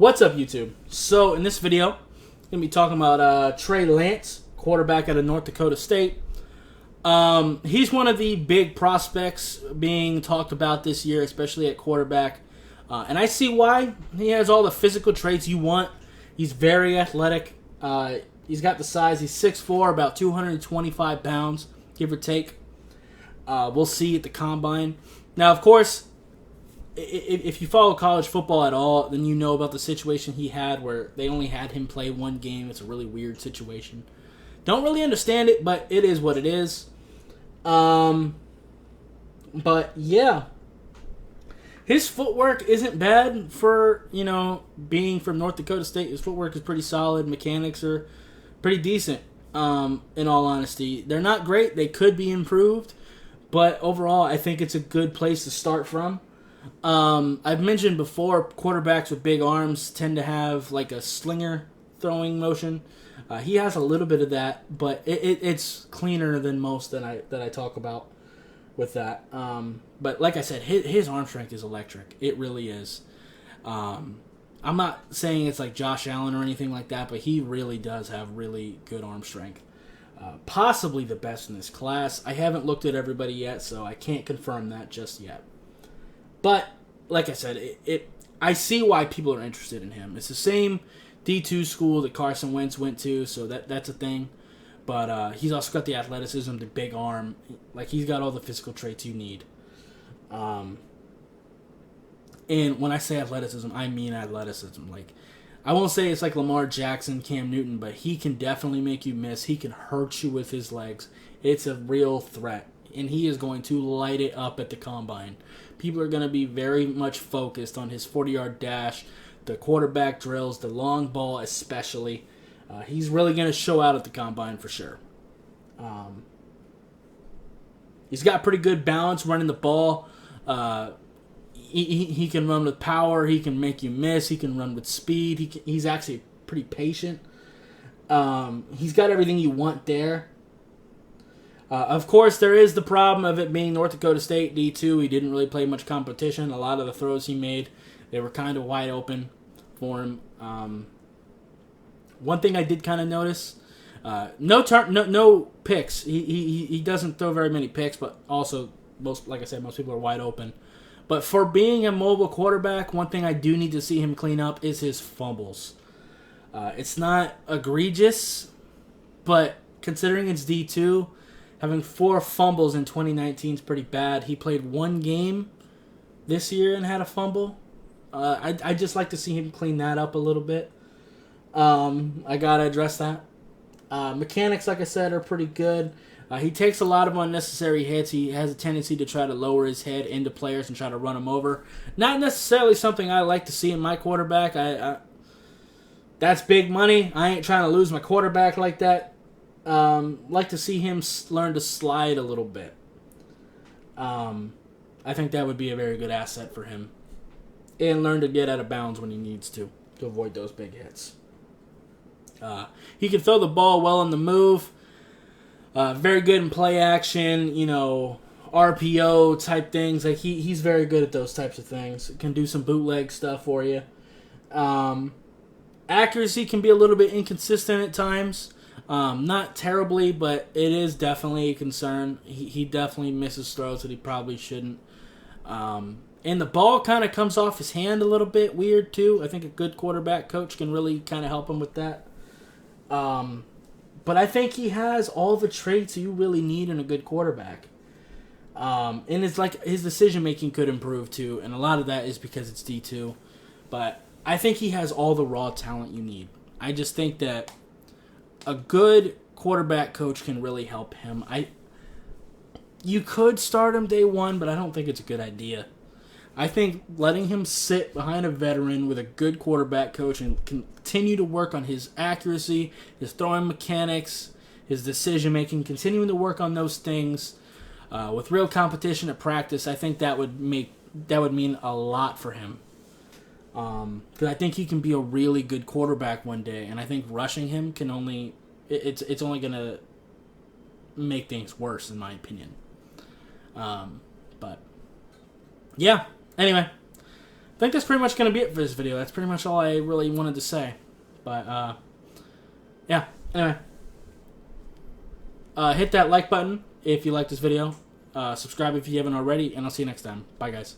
What's up, YouTube? So, in this video, I'm going to be talking about Trey Lance, quarterback out of North Dakota State. He's one of the big prospects being talked about this year, especially at quarterback. And I see why. He has all the physical traits you want. He's very athletic. He's got the size. He's 6'4", about 225 pounds, give or take. We'll see at the combine. Now, of course, if you follow college football at all, then you know about the situation he had where they only had him play one game. It's a really weird situation. Don't really understand it, but it is what it is. But yeah, his footwork isn't bad for, being from North Dakota State. His footwork is pretty solid. Mechanics are pretty decent, in all honesty. They're not great. They could be improved. But overall, I think it's a good place to start from. I've mentioned before, quarterbacks with big arms tend to have like a slinger throwing motion. He has a little bit of that, but it's cleaner than most that I talk about with that. But like I said, his arm strength is electric. It really is. I'm not saying it's like Josh Allen or anything like that, but he really does have really good arm strength. Possibly the best in this class. I haven't looked at everybody yet, so I can't confirm that just yet. But, like I said, I see why people are interested in him. It's the same D2 school that Carson Wentz went to, so that's a thing. But he's also got the athleticism, the big arm. Like, he's got all the physical traits you need. And when I say athleticism, I mean athleticism. Like, I won't say it's like Lamar Jackson, Cam Newton, but he can definitely make you miss. He can hurt you with his legs. It's a real threat. And he is going to light it up at the combine. People are going to be very much focused on his 40-yard dash, the quarterback drills, the long ball especially. He's really going to show out at the combine for sure. He's got pretty good balance running the ball. He can run with power. He can make you miss. He can run with speed. He's actually pretty patient. He's got everything you want there. Of course, there is the problem of it being North Dakota State D2. He didn't really play much competition. A lot of the throws he made, they were kind of wide open for him. One thing I did kind of notice, no picks. He doesn't throw very many picks, but also most people are wide open. But for being a mobile quarterback, one thing I do need to see him clean up is his fumbles. It's not egregious, but considering it's D2. Having 4 fumbles in 2019 is pretty bad. He played one game this year and had a fumble. I'd just like to see him clean that up a little bit. I got to address that. Mechanics, like I said, are pretty good. He takes a lot of unnecessary hits. He has a tendency to try to lower his head into players and try to run them over. Not necessarily something I like to see in my quarterback. That's big money. I ain't trying to lose my quarterback like that. Like to see him learn to slide a little bit. I think that would be a very good asset for him. And learn to get out of bounds when he needs to avoid those big hits. He can throw the ball well on the move. Very good in play action, RPO type things. Like he's very good at those types of things. Can do some bootleg stuff for you. Accuracy can be a little bit inconsistent at times. Not terribly, but it is definitely a concern. He definitely misses throws that he probably shouldn't. And the ball kind of comes off his hand a little bit weird, too. I think a good quarterback coach can really kind of help him with that. But I think he has all the traits you really need in a good quarterback. And it's like his decision-making could improve, too. And a lot of that is because it's D2. But I think he has all the raw talent you need. I just think that a good quarterback coach can really help him. You could start him day one, but I don't think it's a good idea. I think letting him sit behind a veteran with a good quarterback coach and continue to work on his accuracy, his throwing mechanics, his decision-making, continuing to work on those things with real competition at practice, I think that would mean a lot for him. Because I think he can be a really good quarterback one day, and I think rushing him can it's only going to make things worse, in my opinion. But yeah, anyway, think that's pretty much going to be it for this video. That's pretty much all I really wanted to say. But, yeah. Anyway. Hit that like button if you like this video. Subscribe if you haven't already. And I'll see you next time. Bye, guys.